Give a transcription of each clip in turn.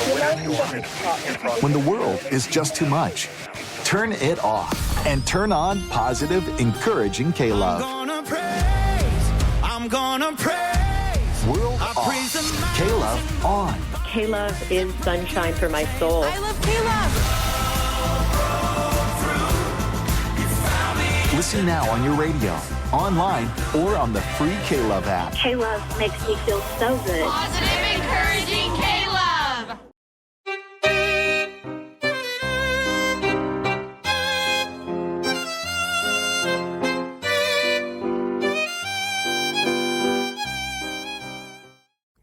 When the world is just too much, turn it off and turn on positive, encouraging K-Love. I'm gonna praise. World off. K-Love on. K-Love is sunshine for my soul. I love K-Love. Listen now on your radio, online, or on the free K-Love app. K-Love makes me feel so good. Positive, encouraging K-Love.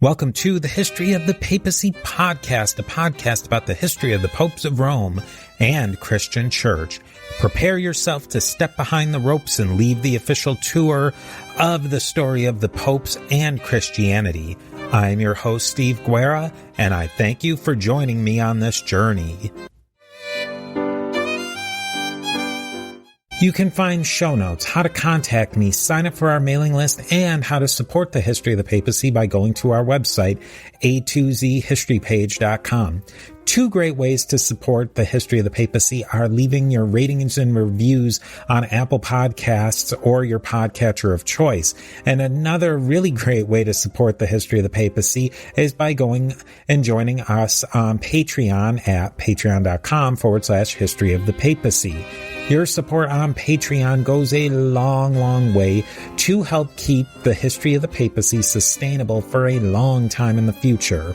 Welcome to the History of the Papacy podcast, a podcast about the history of the popes of Rome and Christian Church. Prepare yourself to step behind the ropes and leave the official tour of the story of the popes and Christianity. I'm your host, Steve Guerra, and I thank you for joining me on this journey. You can find show notes, how to contact me, sign up for our mailing list, and how to support the History of the Papacy by going to our website, a2zhistorypage.com. Two great ways to support the History of the Papacy are leaving your ratings and reviews on Apple Podcasts or your podcatcher of choice. And another really great way to support the History of the Papacy is by going and joining us on Patreon at patreon.com/History of the Papacy. Your support on Patreon goes a long, long way to help keep the History of the Papacy sustainable for a long time in the future.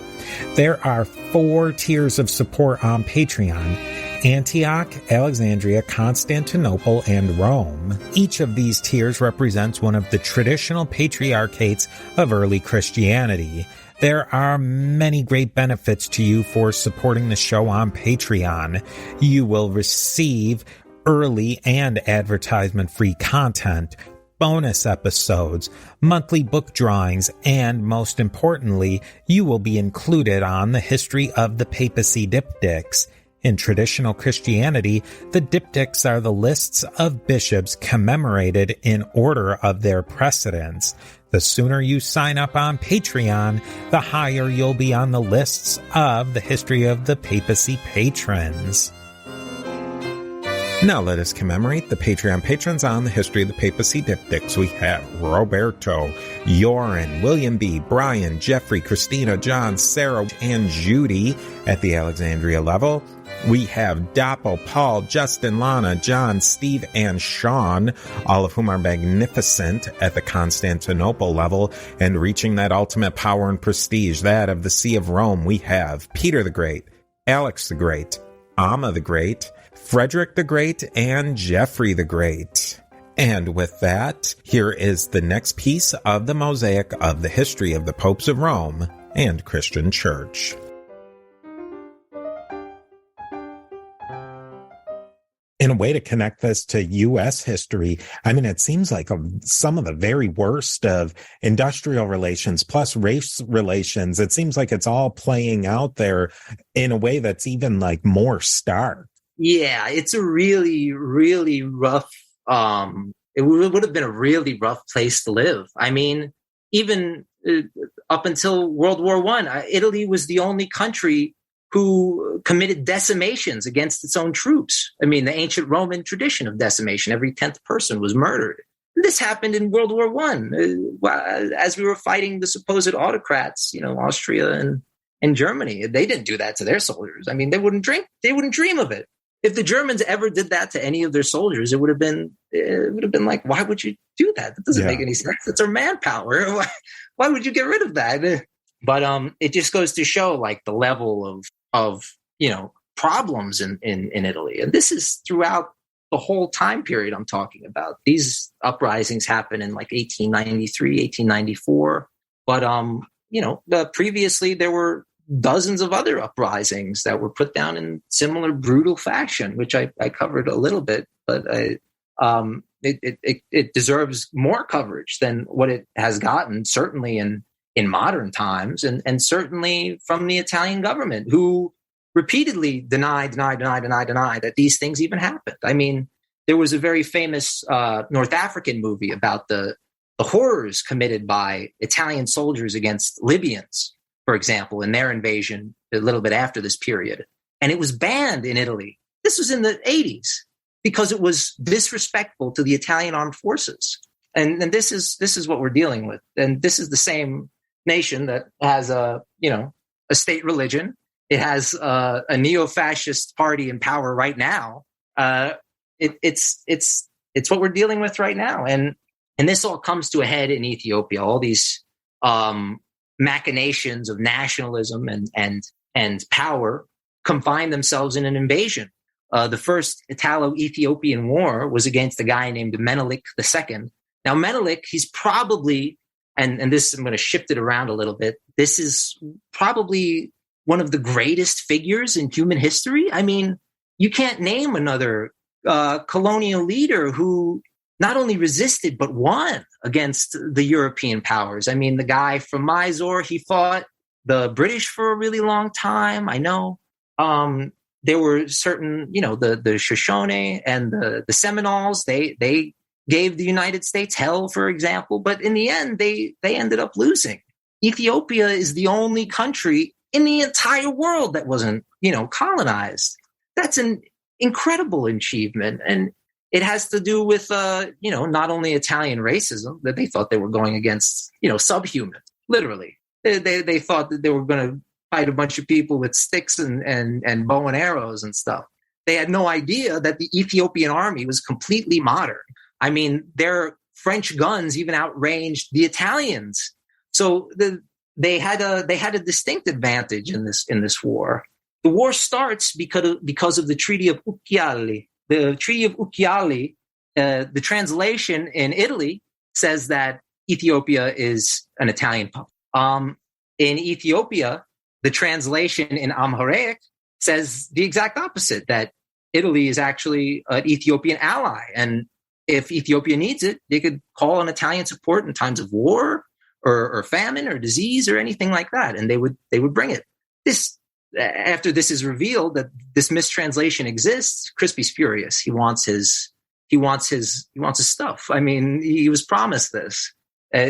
There are 4 tiers of support on Patreon: Antioch, Alexandria, Constantinople, and Rome. Each of these tiers represents one of the traditional patriarchates of early Christianity. There are many great benefits to you for supporting the show on Patreon. You will receive early and advertisement-free content, bonus episodes, monthly book drawings, and most importantly, you will be included on the History of the Papacy diptychs. In traditional Christianity, the diptychs are the lists of bishops commemorated in order of their precedence. The sooner you sign up on Patreon, the higher you'll be on the lists of the History of the Papacy patrons. Now let us commemorate the Patreon patrons on the History of the Papacy diptychs. We have Roberto, Yoren, William B., Brian, Jeffrey, Christina, John, Sarah, and Judy at the Alexandria level. We have Doppo, Paul, Justin, Lana, John, Steve, and Sean, all of whom are magnificent at the Constantinople level and reaching that ultimate power and prestige, that of the See of Rome. We have Peter the Great, Alex the Great, Amma the Great, Frederick the Great, and Jeffrey the Great. And with that, here is the next piece of the mosaic of the history of the popes of Rome and Christian Church. In a way to connect this to U.S. history, I mean, it seems like some of the very worst of industrial relations plus race relations, it seems like it's all playing out there in a way that's even like more stark. Yeah, it's a really, really rough, it would have been a really rough place to live. I mean, even up until World War I, Italy was the only country who committed decimations against its own troops. I mean, the ancient Roman tradition of decimation, every 10th person was murdered. And this happened in World War I, as we were fighting the supposed autocrats, Austria and Germany. They didn't do that to their soldiers. I mean, they wouldn't dream of it. If the Germans ever did that to any of their soldiers, it would have been like, why would you do that? That doesn't make any sense. It's our manpower. Why would you get rid of that? But it just goes to show like the level of problems in Italy. And this is throughout the whole time period I'm talking about. These uprisings happen in like 1893, 1894. But previously there were dozens of other uprisings that were put down in similar brutal fashion, which I covered a little bit, but it deserves more coverage than what it has gotten, certainly in modern times, and certainly from the Italian government, who repeatedly denied that these things even happened. I mean, there was a very famous North African movie about the horrors committed by Italian soldiers against Libyans, for example, in their invasion a little bit after this period. And it was banned in Italy. This was in the 80s because it was disrespectful to the Italian armed forces. And this is what we're dealing with. And this is the same nation that has a state religion. It has a neo-fascist party in power right now. It's what we're dealing with right now. And this all comes to a head in Ethiopia. All these machinations of nationalism and power combine themselves in an invasion. The first Italo-Ethiopian war was against a guy named Menelik II. Now, Menelik, he's probably, and this, I'm going to shift it around a little bit. This is probably one of the greatest figures in human history. I mean, you can't name another colonial leader who not only resisted, but won against the European powers. I mean, the guy from Mysore, he fought the British for a really long time. I know. There were certain, the Shoshone and the Seminoles, they gave the United States hell, for example. But in the end, they ended up losing. Ethiopia is the only country in the entire world that wasn't, colonized. That's an incredible achievement. And it has to do with, not only Italian racism, that they thought they were going against, subhuman, literally. They thought that they were going to fight a bunch of people with sticks and bow and arrows and stuff. They had no idea that the Ethiopian army was completely modern. I mean, their French guns even outranged the Italians. So they had a distinct advantage in this war. The war starts because of the Treaty of Ucchiali. The Treaty of Ucchiali, the translation in Italy says that Ethiopia is an Italian puppet. In Ethiopia, the translation in Amharic says the exact opposite, that Italy is actually an Ethiopian ally. And if Ethiopia needs it, they could call on Italian support in times of war or famine or disease or anything like that. And they would bring it. After this is revealed that this mistranslation exists, Crispy's furious. He wants his stuff. I mean, he was promised this.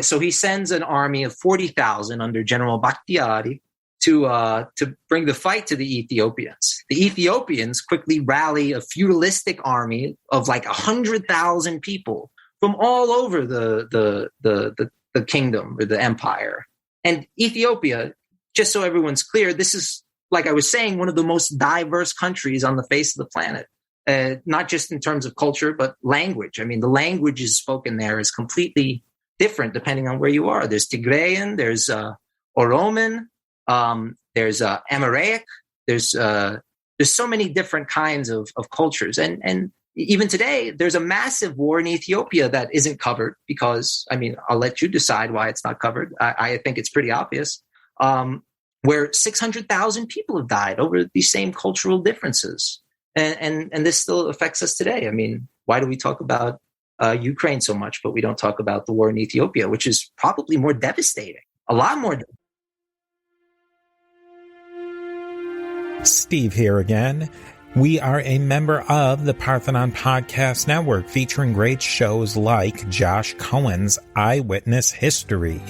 So he sends an army of 40,000 under General Bakhtiari to bring the fight to the Ethiopians. The Ethiopians quickly rally a feudalistic army of like 100,000 people from all over the kingdom or the empire. And Ethiopia, just so everyone's clear, this is, like I was saying, one of the most diverse countries on the face of the planet. Not just in terms of culture, but language. I mean, the languages spoken there is completely different depending on where you are. There's Tigrayan, there's Oroman, there's Amharic, there's so many different kinds of cultures. And even today, there's a massive war in Ethiopia that isn't covered because, I mean, I'll let you decide why it's not covered. I think it's pretty obvious, where 600,000 people have died over these same cultural differences. And this still affects us today. I mean, why do we talk about Ukraine so much, but we don't talk about the war in Ethiopia, which is probably more devastating, a lot more. Steve here again. We are a member of the Parthenon Podcast Network, featuring great shows like Josh Cohen's Eyewitness History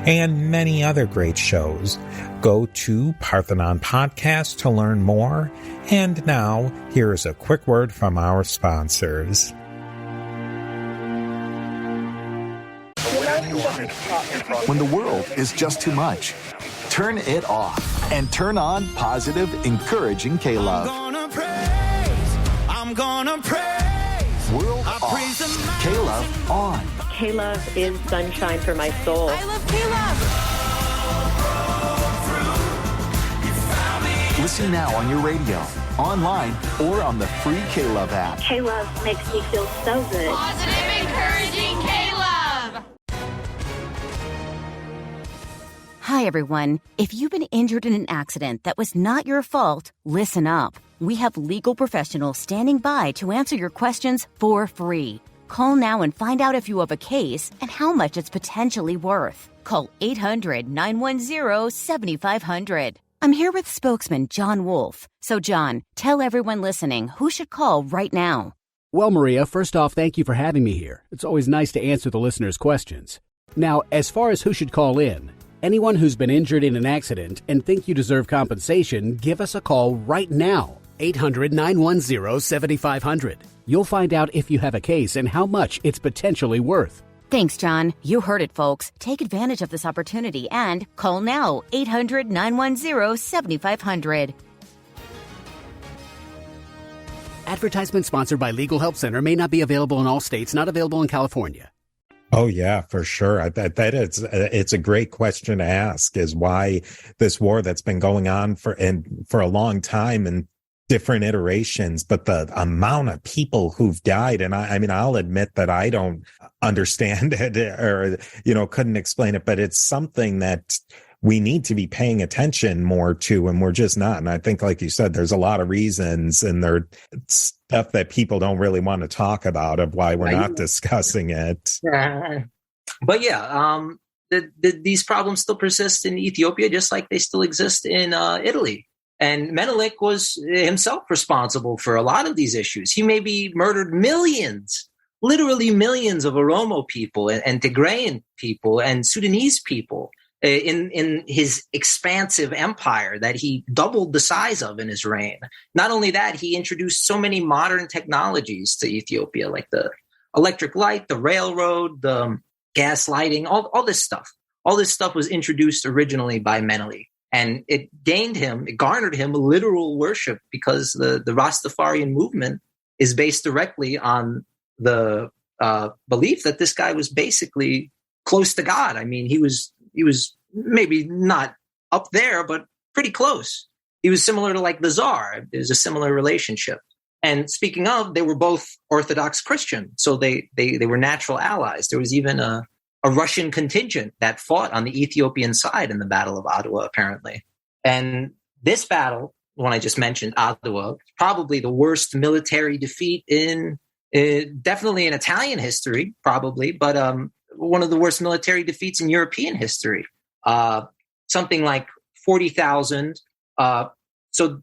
and many other great shows. Go to Parthenon Podcast to learn more. And now, here's a quick word from our sponsors. When the world is just too much, turn it off and turn on positive, encouraging K-Love. I'm gonna praise. World off. K-Love on. K-Love is sunshine for my soul. I love K-Love. Listen now on your radio, online, or on the free K-Love app. K-Love makes me feel so good. Positive, encouraging K-Love. Hi, everyone. If you've been injured in an accident that was not your fault, listen up. We have legal professionals standing by to answer your questions for free. Call now and find out if you have a case and how much it's potentially worth. Call 800-910-7500. I'm here with spokesman John Wolf. So, John, tell everyone listening who should call right now. Well, Maria, first off, thank you for having me here. It's always nice to answer the listeners' questions. Now, as far as who should call in, Anyone who's been injured in an accident and think you deserve compensation, give us a call right now. 800-910-7500. You'll find out if you have a case and how much it's potentially worth. Thanks, John. You heard it, folks. Take advantage of this opportunity and call now. 800-910-7500. Advertisement sponsored by Legal Help Center may not be available in all states, not available in California. Oh, yeah, for sure. It's a great question to ask, is why this war that's been going on for a long time and different iterations, but the amount of people who've died. And I mean, I'll admit that I don't understand it or, couldn't explain it, but it's something that we need to be paying attention more to, and we're just not. And I think, like you said, there's a lot of reasons, and there's stuff that people don't really want to talk about of why we're not discussing it. But yeah, these problems still persist in Ethiopia, just like they still exist in Italy. And Menelik was himself responsible for a lot of these issues. He maybe murdered millions, literally millions of Oromo people and Tigrayan people and Sudanese people in his expansive empire that he doubled the size of in his reign. Not only that, he introduced so many modern technologies to Ethiopia, like the electric light, the railroad, the gas lighting, all this stuff. All this stuff was introduced originally by Menelik. And it garnered him literal worship, because the Rastafarian movement is based directly on the belief that this guy was basically close to God. I mean, he was maybe not up there, but pretty close. He was similar to like the Tsar. There's a similar relationship. And speaking of, they were both Orthodox Christian, so they were natural allies. There was even a Russian contingent that fought on the Ethiopian side in the Battle of Adwa, apparently. And this battle, one I just mentioned, Adwa, probably the worst military defeat definitely in Italian history, probably, but one of the worst military defeats in European history. Something like 40,000, something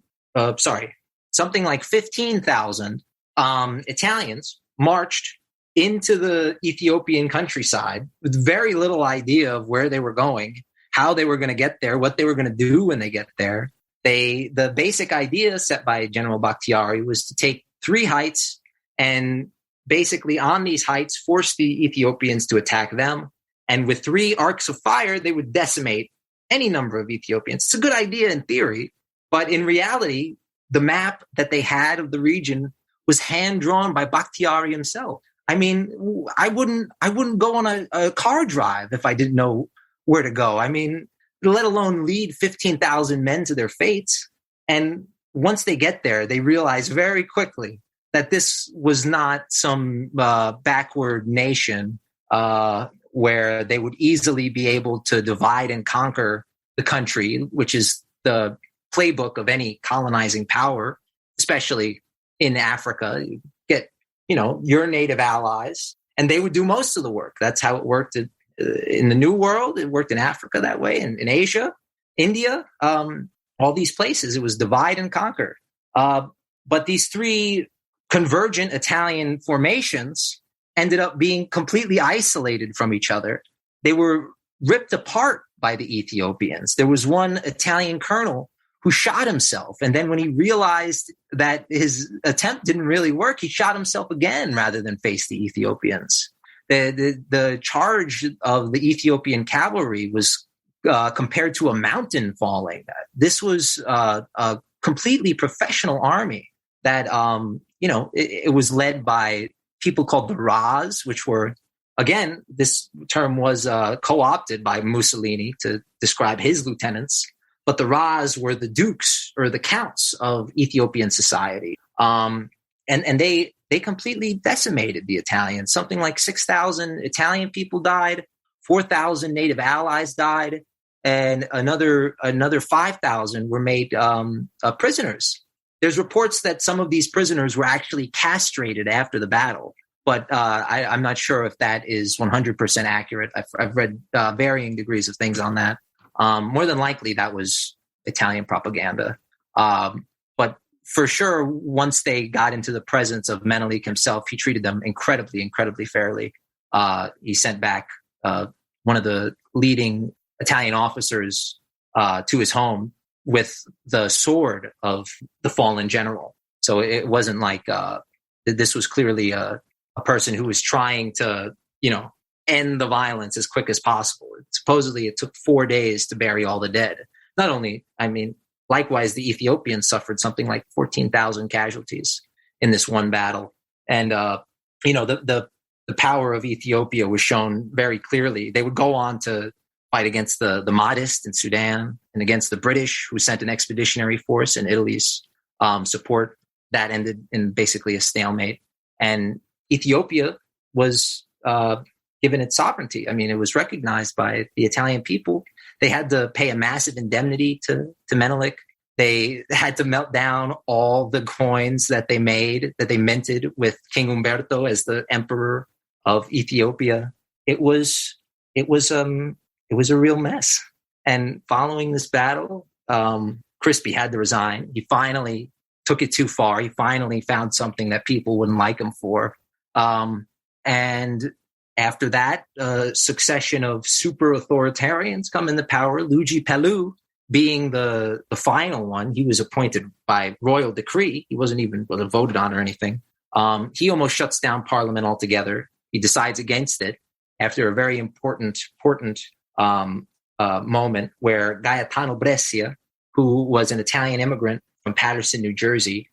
like 15,000 Italians marched into the Ethiopian countryside with very little idea of where they were going, how they were going to get there, what they were going to do when they get there. The basic idea set by General Bakhtiari was to take 3 heights and basically on these heights force the Ethiopians to attack them. And with 3 arcs of fire, they would decimate any number of Ethiopians. It's a good idea in theory, but in reality, the map that they had of the region was hand-drawn by Bakhtiari himself. I mean, I wouldn't go on a car drive if I didn't know where to go. I mean, let alone lead 15,000 men to their fates. And once they get there, they realize very quickly that this was not some backward nation where they would easily be able to divide and conquer the country, which is the playbook of any colonizing power, especially in Africa. You get your native allies, and they would do most of the work. That's how it worked in the New World. It worked in Africa that way, in Asia, India, all these places. It was divide and conquer. But these 3 convergent Italian formations ended up being completely isolated from each other. They were ripped apart by the Ethiopians. There was one Italian colonel who shot himself. And then when he realized that his attempt didn't really work, he shot himself again rather than face the Ethiopians. The charge of the Ethiopian cavalry was compared to a mountain falling. This was a completely professional army that, it was led by people called the Ras, which were, again, this term was co-opted by Mussolini to describe his lieutenants. But the Ras were the dukes or the counts of Ethiopian society. And they completely decimated the Italians. Something like 6,000 Italian people died, 4,000 native allies died, and another 5,000 were made prisoners. There's reports that some of these prisoners were actually castrated after the battle, but I'm not sure if that is 100% accurate. I've read varying degrees of things on that. More than likely, that was Italian propaganda. But for sure, once they got into the presence of Menelik himself, he treated them incredibly, incredibly fairly. He sent back one of the leading Italian officers to his home with the sword of the fallen general. So it wasn't like this was clearly a person who was trying to, end the violence as quick as possible. Supposedly, it took 4 days to bury all the dead. Not only, likewise, the Ethiopians suffered something like 14,000 casualties in this one battle. And, the power of Ethiopia was shown very clearly. They would go on to fight against the Mahdists in Sudan and against the British, who sent an expeditionary force in Italy's support. That ended in basically a stalemate. And Ethiopia was given its sovereignty. It was recognized by the Italian people. They had to pay a massive indemnity to Menelik. They had to melt down all the coins that they minted with King Umberto as the emperor of Ethiopia. It was a real mess. And following this battle, Crispy had to resign. He finally took it too far. He finally found something that people wouldn't like him for. And after that, a succession of super authoritarians come into power. Luigi Pelù being the final one. He was appointed by royal decree. He wasn't even voted on or anything. He almost shuts down parliament altogether. He decides against it after a very important moment where Gaetano Brescia, who was an Italian immigrant from Paterson, New Jersey,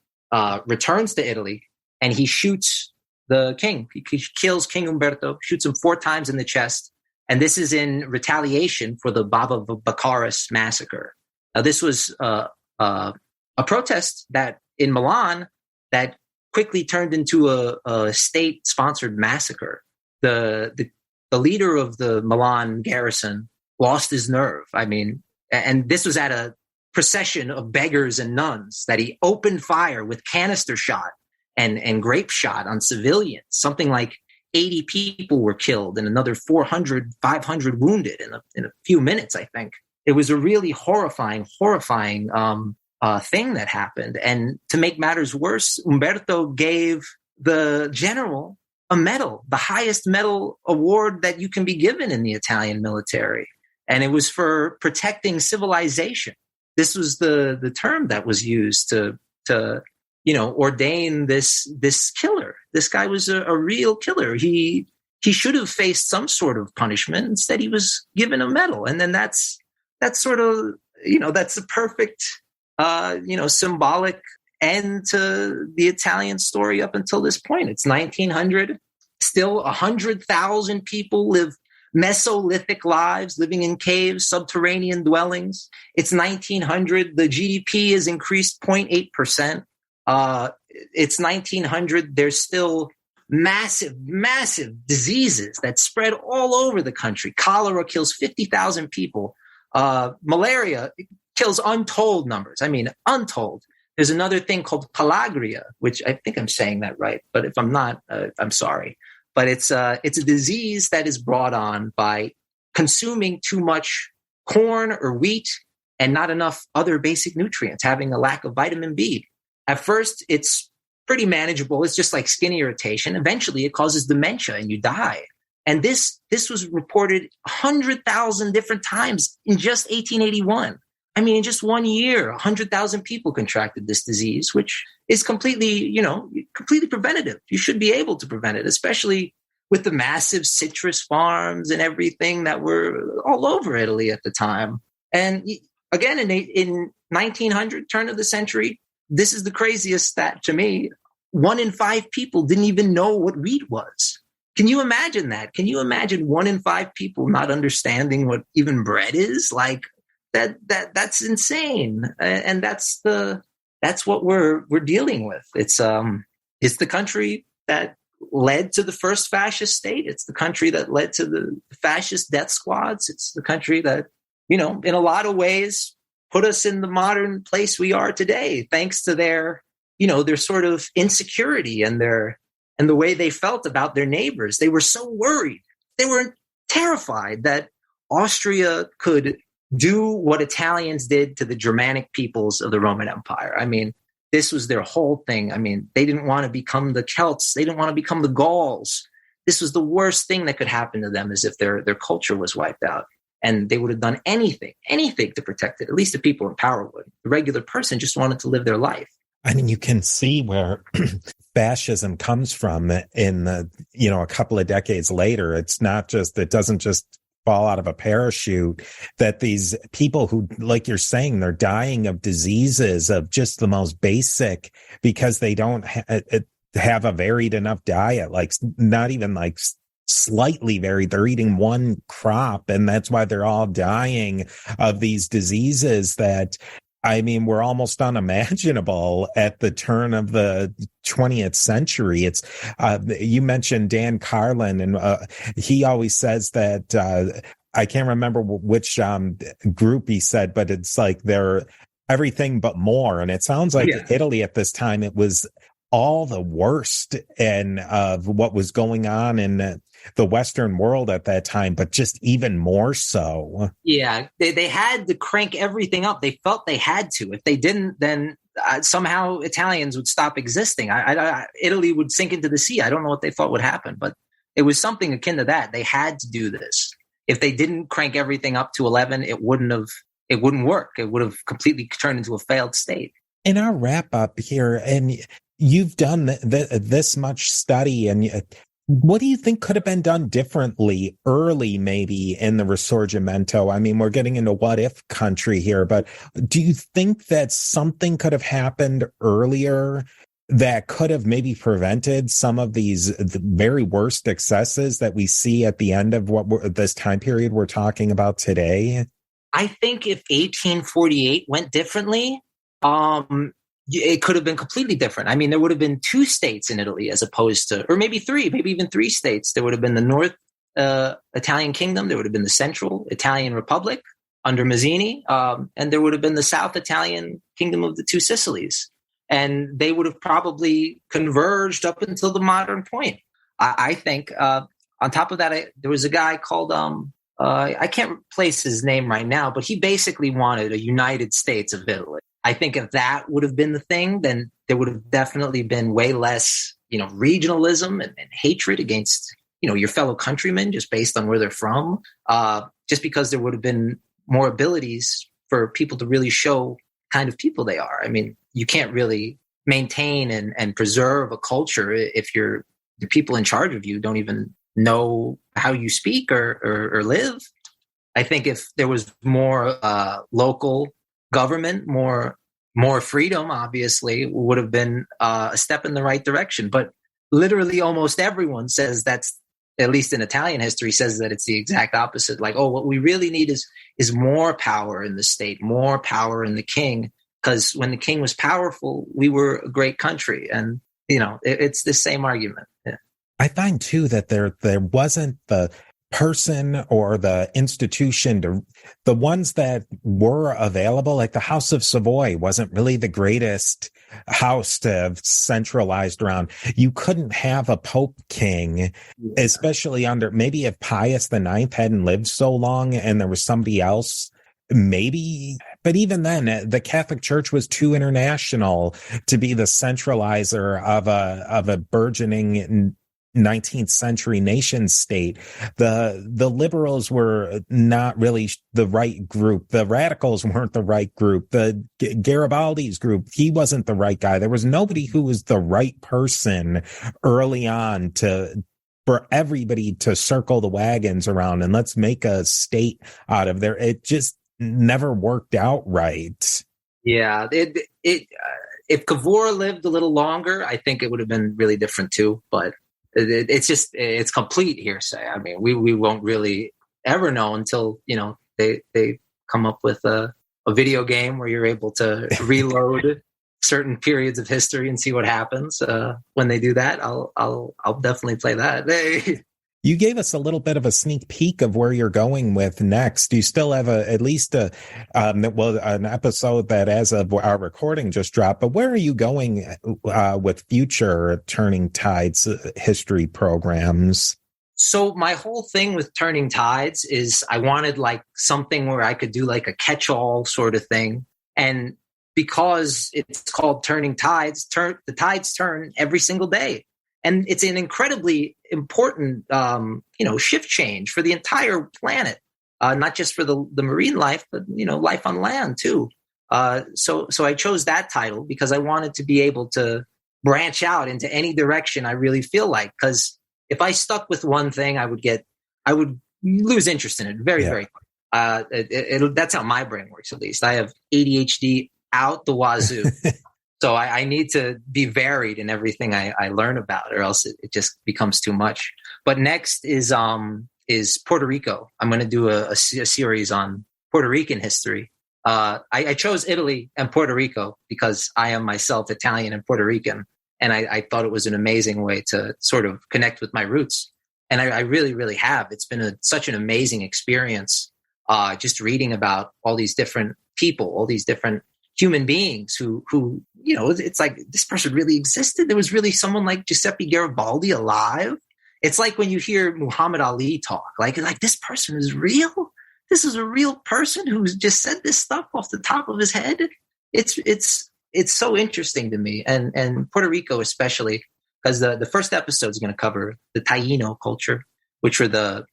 returns to Italy, and he shoots the king. He kills King Umberto, shoots him 4 times in the chest. And this is in retaliation for the Baba Baccaris massacre. Now, this was a protest that in Milan that quickly turned into a state-sponsored massacre. The leader of the Milan garrison lost his nerve. And this was at a procession of beggars and nuns that he opened fire with canister shot and grape shot on civilians. Something like 80 people were killed and another 400, 500 wounded in a few minutes, I think. It was a really horrifying thing that happened. And to make matters worse, Umberto gave the general a medal, the highest medal award that you can be given in the Italian military. And it was for protecting civilization. This was the term that was used to ordain this killer. This guy was a real killer. He should have faced some sort of punishment. Instead, he was given a medal. And then that's sort of, that's the perfect, symbolic end to the Italian story up until this point. It's 1900. Still 100,000 people live Mesolithic lives, living in caves, subterranean dwellings. It's 1900. The GDP has increased 0.8%. It's 1900. There's still massive diseases that spread all over the country. Cholera kills 50,000 people. Malaria kills untold numbers. Untold. There's another thing called pellagra, which I think I'm saying that right. But if I'm not, I'm sorry. But it's a disease that is brought on by consuming too much corn or wheat and not enough other basic nutrients, having a lack of vitamin B. At first, it's pretty manageable. It's just like skin irritation. Eventually, it causes dementia and you die. And this was reported 100,000 different times in just 1881. In just 1 year, 100,000 people contracted this disease, which is completely preventative. You should be able to prevent it, especially with the massive citrus farms and everything that were all over Italy at the time. And again, in 1900, turn of the century, this is the craziest stat to me. 1 in 5 people didn't even know what wheat was. Can you imagine that? Can you imagine 1 in 5 people not understanding what even bread is? That's insane. And that's what we're dealing with. It's the country that led to the first fascist state. It's the country that led to the fascist death squads. It's the country that, in a lot of ways put us in the modern place we are today, thanks to their sort of insecurity and the way they felt about their neighbors. They were so worried. They were terrified that Austria could do what Italians did to the Germanic peoples of the Roman Empire. This was their whole thing. They didn't want to become the Celts. They didn't want to become the Gauls. This was the worst thing that could happen to them, as if their culture was wiped out. and they would have done anything to protect it. At least the people in power would. The regular person just wanted to live their life. I mean, you can see where fascism comes from in the, a couple of decades later. It doesn't just fall out of a parachute, that these people who, like you're saying, they're dying of diseases of just the most basic, because they don't have a varied enough diet, like not even like slightly varied. They're eating one crop, and that's why they're all dying of these diseases that, I mean, were almost unimaginable at the turn of the 20th century. It's you mentioned Dan Carlin, and he always says that I can't remember which group he said, but it's like they're everything but more. And it sounds like Italy at this time, it was all the worst and of what was going on in the Western world at that time, but just even more so. Yeah, they had to crank everything up. They felt they had to. If they didn't, then somehow Italians would stop existing. Italy would sink into the sea. I don't know what they thought would happen, but it was something akin to that. They had to do this. If they didn't crank everything up to 11, it wouldn't work. It would have completely turned into a failed state. In our wrap up here, and you've done this much study, and what do you think could have been done differently early, maybe in the Risorgimento? I mean, we're getting into what if country here, but do you think that something could have happened earlier that could have maybe prevented some of the very worst excesses that we see at the end of this time period we're talking about today? I think if 1848 went differently, it could have been completely different. I mean, there would have been 2 states in Italy as opposed to, or maybe 3, maybe even 3 states. There would have been the North Italian Kingdom. There would have been the Central Italian Republic under Mazzini. And there would have been the South Italian Kingdom of the 2 Sicilies. And they would have probably converged up until the modern point. I think on top of that, there was a guy called, I can't place his name right now, but he basically wanted a United States of Italy. I think if that would have been the thing, then there would have definitely been way less, regionalism and hatred against, your fellow countrymen just based on where they're from. Just because there would have been more abilities for people to really show kind of people they are. I mean, you can't really maintain and preserve a culture if the people in charge of you don't even know how you speak or live. I think if there was more local government, more freedom, obviously, would have been a step in the right direction. But literally almost everyone says that's, at least in Italian history, says that it's the exact opposite. Like, what we really need is more power in the state, more power in the king. Because when the king was powerful, we were a great country. And, it's the same argument. Yeah. I find, too, that there wasn't the person or the institution the ones that were available, like the House of Savoy wasn't really the greatest house to have centralized around. You couldn't have a Pope King, especially under, maybe if Pius IX hadn't lived so long and there was somebody else, maybe. But even then, the Catholic Church was too international to be the centralizer of a burgeoning 19th century nation state. The liberals were not really the right group. The radicals weren't the right group. The Garibaldi's group, he wasn't the right guy. There was nobody who was the right person early on for everybody to circle the wagons around and let's make a state out of there. It just never worked out right. Yeah. If Cavour lived a little longer, I think it would have been really different too, but it's complete hearsay. I mean, we won't really ever know until, they come up with a video game where you're able to reload certain periods of history and see what happens. When they do that, I'll definitely play that. You gave us a little bit of a sneak peek of where you're going with next. You still have at least an episode that, as of our recording, just dropped. But where are you going with future Turning Tides history programs? So my whole thing with Turning Tides is I wanted like something where I could do like a catch-all sort of thing. And because it's called Turning Tides, the tides turn every single day. And it's an incredibly important, shift change for the entire planet. not just for the marine life, but, life on land too. So I chose that title because I wanted to be able to branch out into any direction I really feel like. Because if I stuck with one thing, I would lose interest in it very quick. That's how my brain works, at least. I have ADHD out the wazoo. So I need to be varied in everything I learn about, or else it just becomes too much. But next is Puerto Rico. I'm going to do a series on Puerto Rican history. I chose Italy and Puerto Rico because I am myself Italian and Puerto Rican. And I thought it was an amazing way to sort of connect with my roots. And I really, really have. It's been such an amazing experience just reading about all these different people, all these different human beings who it's like this person really existed. There was really someone like Giuseppe Garibaldi alive. It's like when you hear Muhammad Ali talk, like this person is real. This is a real person who's just said this stuff off the top of his head. It's so interesting to me, and Puerto Rico especially, because the first episode is going to cover the Taíno culture, which were the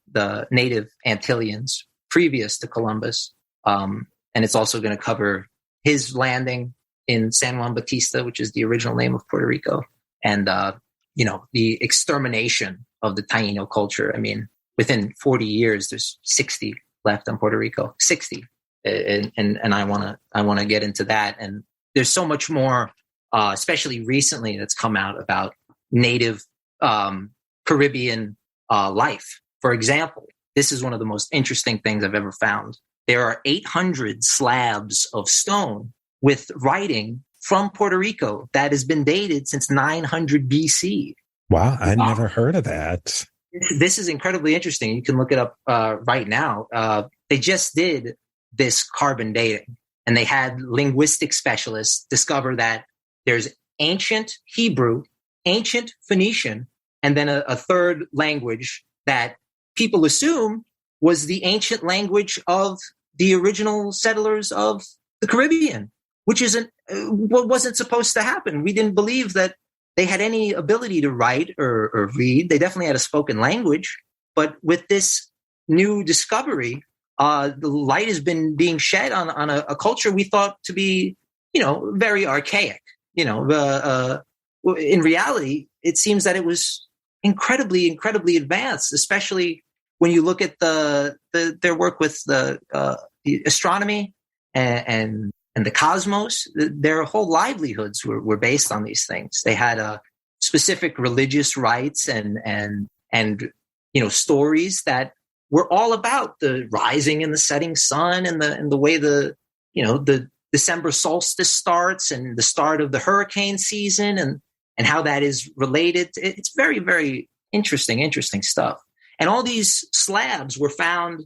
native Antillians previous to Columbus, and it's also going to cover his landing in San Juan Bautista, which is the original name of Puerto Rico, and the extermination of the Taíno culture. I mean, within 40 years, there's 60 left on Puerto Rico, 60, and I want to get into that. And there's so much more, especially recently, that's come out about native Caribbean life. For example, this is one of the most interesting things I've ever found. There are 800 slabs of stone with writing from Puerto Rico that has been dated since 900 BC. Wow, I never heard of that. This is incredibly interesting. You can look it up right now. They just did this carbon dating, and they had linguistic specialists discover that there's ancient Hebrew, ancient Phoenician, and then a third language that people assume was the ancient language of the original settlers of the Caribbean, which isn't what wasn't supposed to happen. We didn't believe that they had any ability to write or read. They definitely had a spoken language. But with this new discovery, the light has been being shed on a culture we thought to be, very archaic. In reality, it seems that it was incredibly, incredibly advanced, especially when you look at their work with the astronomy and the cosmos. Their whole livelihoods were based on these things. They had specific religious rites and stories that were all about the rising and the setting sun and the way the December solstice starts and the start of the hurricane season and how that is related. It's very, very interesting stuff. And all these slabs were found,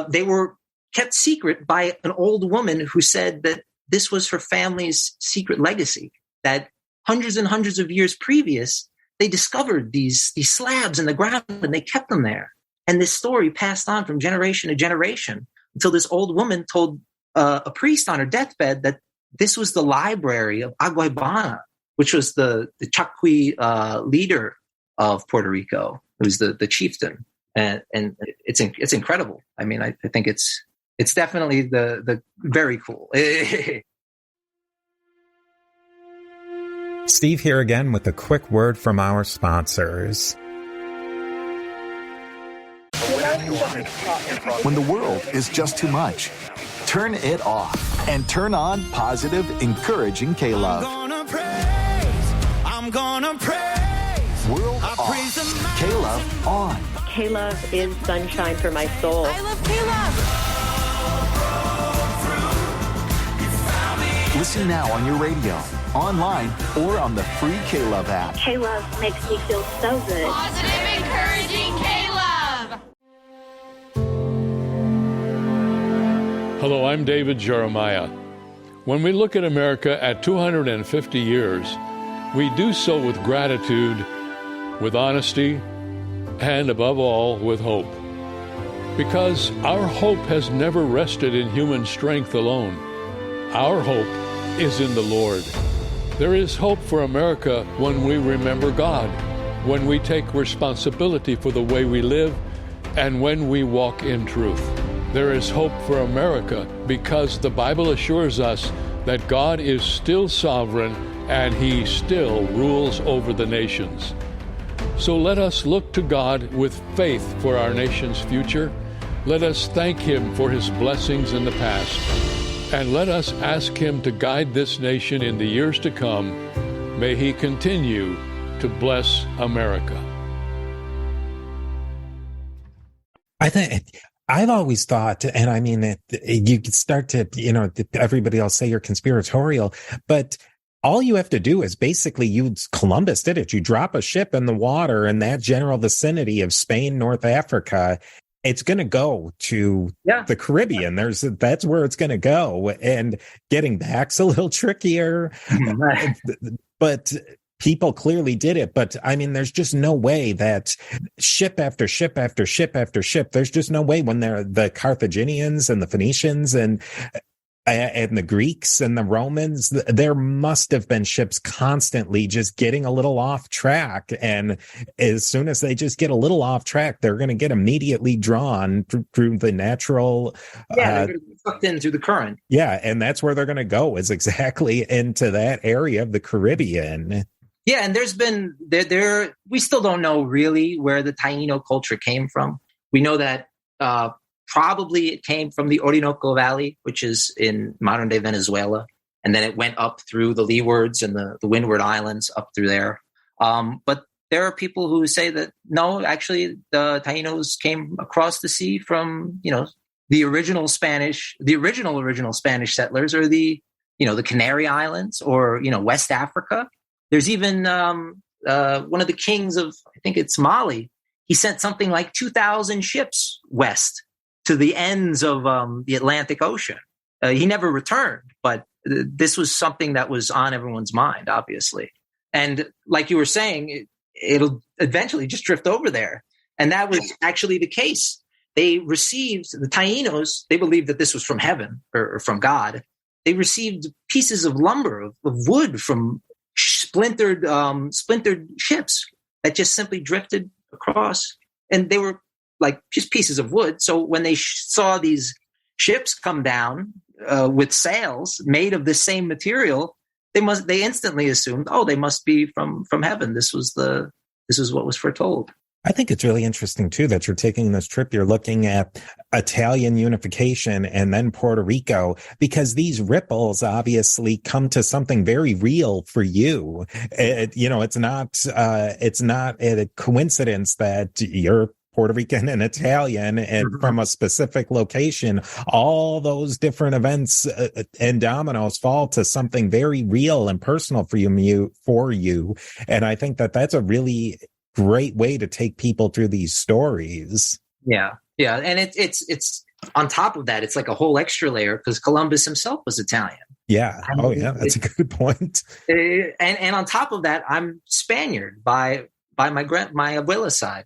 they were kept secret by an old woman who said that this was her family's secret legacy, that hundreds and hundreds of years previous, they discovered these slabs in the ground and they kept them there. And this story passed on from generation to generation until this old woman told a priest on her deathbed that this was the library of Agua Ibana, which was the Chaqui leader of Puerto Rico, who's the chieftain. And it's incredible. I mean, I think it's definitely the very cool. Steve here again with a quick word from our sponsors. When the world is just too much, turn it off and turn on positive, encouraging K-Love. I'm gonna praise. World off. K-Love on. K-Love is sunshine for my soul. I love K-Love. Listen now on your radio, online, or on the free K-Love app. K-Love makes me feel so good. Positive, encouraging K-Love. Hello, I'm David Jeremiah. When we look at America at 250 years, we do so with gratitude, with honesty, and above all, with hope. Because our hope has never rested in human strength alone. Our hope is in the Lord. There is hope for America when we remember God, when we take responsibility for the way we live, and when we walk in truth. there is hope for America because the Bible assures us that God is still sovereign and He still rules over the nations. So let us look to God with faith for our nation's future. Let us thank Him for His blessings in the past. And let us ask Him to guide this nation in the years to come. May He continue to bless America. I think I've always thought, and I mean, you could start to, everybody else say you're conspiratorial, but all you have to do is basically Columbus did it. You drop a ship in the water in that general vicinity of Spain, North Africa. It's going to go to the Caribbean. That's where it's going to go. And getting back's a little trickier, but people clearly did it. But I mean, there's just no way that ship after ship after ship after ship, there's just no way when they're the Carthaginians and the Phoenicians and the Greeks and the Romans, there must have been ships constantly just getting a little off track. And as soon as they just get a little off track, they're going to get immediately drawn through the natural. They're going to be sucked in through the current. Yeah. And that's where they're going to go, is exactly into that area of the Caribbean. Yeah. And there's been we still don't know really where the Taino culture came from. We know that, probably it came from the Orinoco Valley, which is in modern-day Venezuela. And then it went up through the Leewards and the Windward Islands up through there. But there are people who say that, no, actually, the Tainos came across the sea from, the original Spanish settlers, or the Canary Islands, or, West Africa. There's even one of the kings of, I think it's Mali. He sent something like 2,000 ships west to the ends of the Atlantic Ocean. He never returned, but this was something that was on everyone's mind, obviously. And like you were saying, it'll eventually just drift over there. And that was actually the case. They received, the Tainos, they believed that this was from heaven or from God. They received pieces of lumber, of wood from splintered ships that just simply drifted across. And they were like just pieces of wood. So when they saw these ships come down with sails made of the same material, they instantly assumed, they must be from heaven. This was what was foretold. I think it's really interesting too that you're taking this trip. You're looking at Italian unification and then Puerto Rico, because these ripples obviously come to something very real for you. It's not a coincidence that you're Puerto Rican and Italian, and from a specific location, all those different events and dominoes fall to something very real and personal for you. And I think that that's a really great way to take people through these stories. Yeah. And it's on top of that, it's like a whole extra layer because Columbus himself was Italian. Yeah. That's a good point. And on top of that, I'm Spaniard by my abuela's side.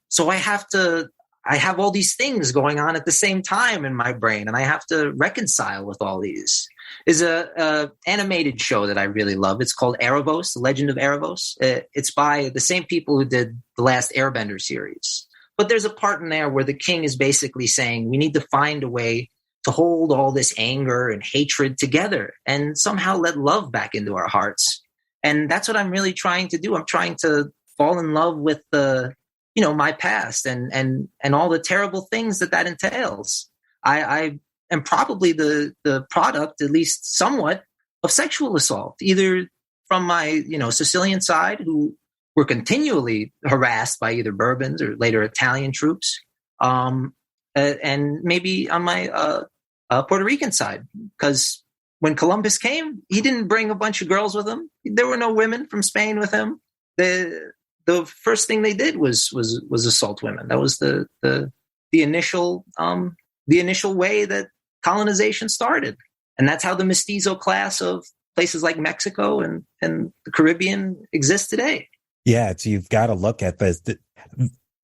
So I have all these things going on at the same time in my brain, and I have to reconcile with all these. There's a animated show that I really love. It's called Erebos, The Legend of Erebos. It's by the same people who did the last Airbender series. But there's a part in there where the king is basically saying, we need to find a way to hold all this anger and hatred together and somehow let love back into our hearts. And that's what I'm really trying to do. I'm trying to fall in love with my past and all the terrible things that entails. I am probably the product, at least somewhat, of sexual assault, either from my, Sicilian side, who were continually harassed by either Bourbons or later Italian troops, and maybe on my Puerto Rican side, because when Columbus came, he didn't bring a bunch of girls with him. There were no women from Spain with him. The first thing they did was assault women. That was the initial way that colonization started, and that's how the mestizo class of places like Mexico and the Caribbean exists today. Yeah, so you've got to look at the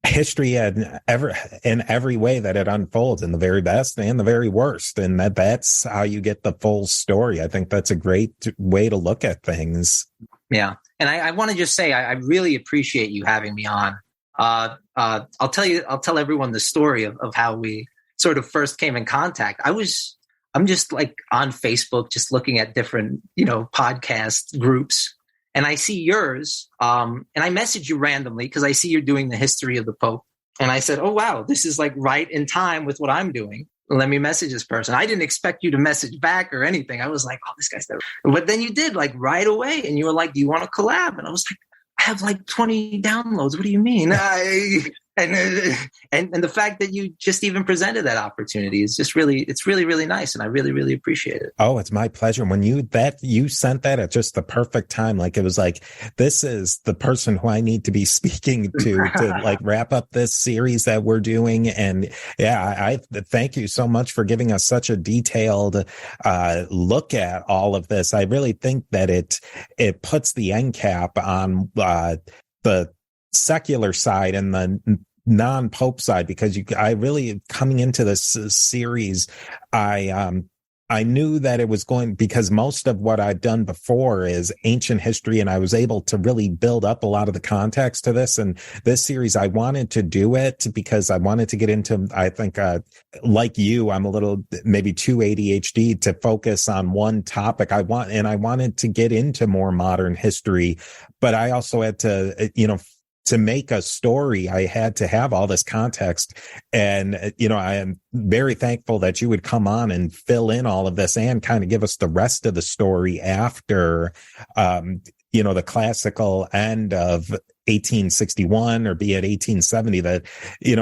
history in every way that it unfolds, in the very best and the very worst, and that's how you get the full story. I think that's a great way to look at things. Yeah. And I want to just say, I really appreciate you having me on. I'll tell everyone the story of how we sort of first came in contact, I'm just like on Facebook, just looking at different, podcast groups. And I see yours. And I message you randomly because I see you're doing the history of the Pope. And I said, oh, wow, this is like right in time with what I'm doing. Let me message this person. I didn't expect you to message back or anything. I was like, oh, this guy's there. But then you did like right away. And you were like, do you want to collab? And I was like, I have like 20 downloads. What do you mean? And the fact that you just even presented that opportunity is just it's really, really nice. And I really, really appreciate it. Oh, it's my pleasure. When you sent that at just the perfect time, like it was like, this is the person who I need to be speaking to like wrap up this series that we're doing. And yeah, I thank you so much for giving us such a detailed look at all of this. I really think that it puts the end cap on the secular side and the non-Pope side, because I really, coming into this series, I knew that it was going, because most of what I've done before is ancient history, and I was able to really build up a lot of the context to this. And this series, I wanted to do it because I wanted to get into, I think, like you, I'm a little maybe too ADHD to focus on one topic. I wanted to get into more modern history, but I also had to, to make a story, I had to have all this context. And, I am very thankful that you would come on and fill in all of this and kind of give us the rest of the story after, the classical end of 1861 or be it 1870, that,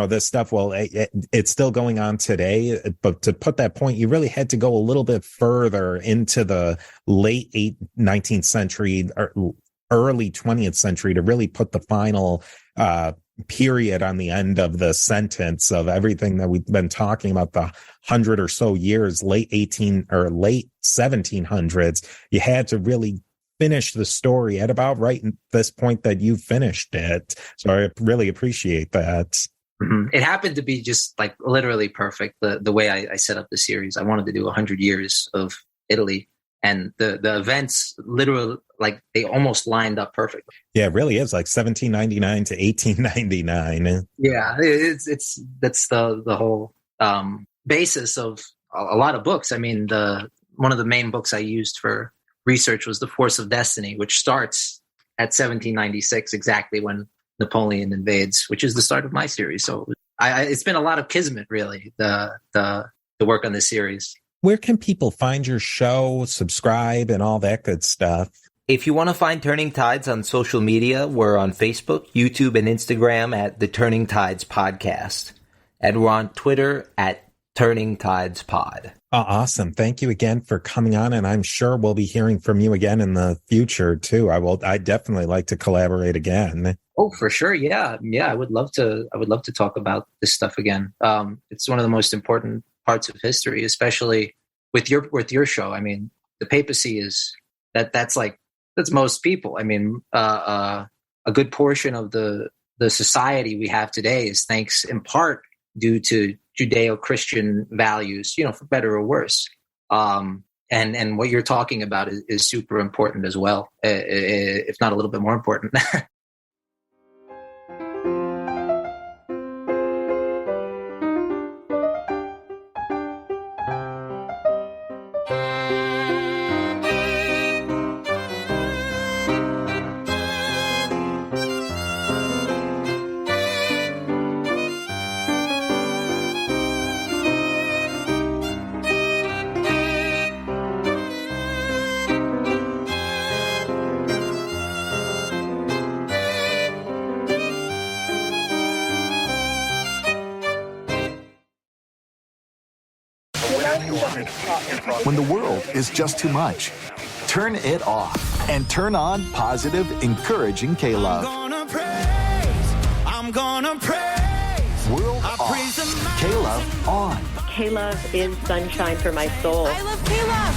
this stuff, well, it's still going on today. But to put that point, you really had to go a little bit further into the late 19th century or early 20th century to really put the final period on the end of the sentence of everything that we've been talking about, the 100 or so years, late 1700s. You had to really finish the story at about right in this point that you finished it. So I really appreciate that. Mm-hmm. It happened to be just like literally perfect. The way I set up the series, I wanted to do 100 years of Italy. And the events literally, like, they almost lined up perfectly. Yeah, it really is like 1799 to 1899. Yeah, that's the whole basis of a lot of books. I mean, one of the main books I used for research was The Force of Destiny, which starts at 1796, exactly when Napoleon invades, which is the start of my series. So it's been a lot of kismet, really, the work on this series. Where can people find your show, subscribe, and all that good stuff? If you want to find Turning Tides on social media, we're on Facebook, YouTube, and Instagram at the Turning Tides Podcast. And we're on Twitter at Turning Tides Pod. Oh, awesome. Thank you again for coming on. And I'm sure we'll be hearing from you again in the future, too. I definitely like to collaborate again. Oh, for sure. Yeah. I would love to talk about this stuff again. It's one of the most important parts of history, especially with your show. I mean, the papacy that's most people. I mean, a good portion of the society we have today is thanks in part due to Judeo-Christian values, for better or worse. And what you're talking about is super important as well, if not a little bit more important. When the world is just too much, turn it off and turn on positive, encouraging K-Love. I'm gonna praise. World off. K-Love on. K-Love is sunshine for my soul. I love K-Love.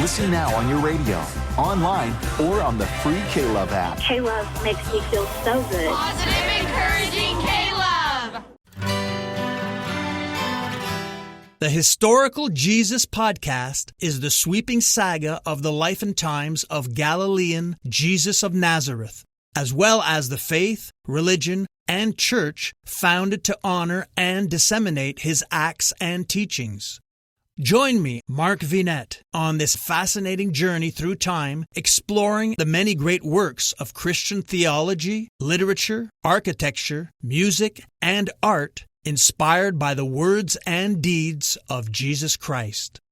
Listen now on your radio, online, or on the free K-Love app. K-Love makes me feel so good. Positive, encouraging K-Love. The Historical Jesus Podcast is the sweeping saga of the life and times of Galilean Jesus of Nazareth, as well as the faith, religion, and church founded to honor and disseminate his acts and teachings. Join me, Mark Vinette, on this fascinating journey through time, exploring the many great works of Christian theology, literature, architecture, music, and art inspired by the words and deeds of Jesus Christ.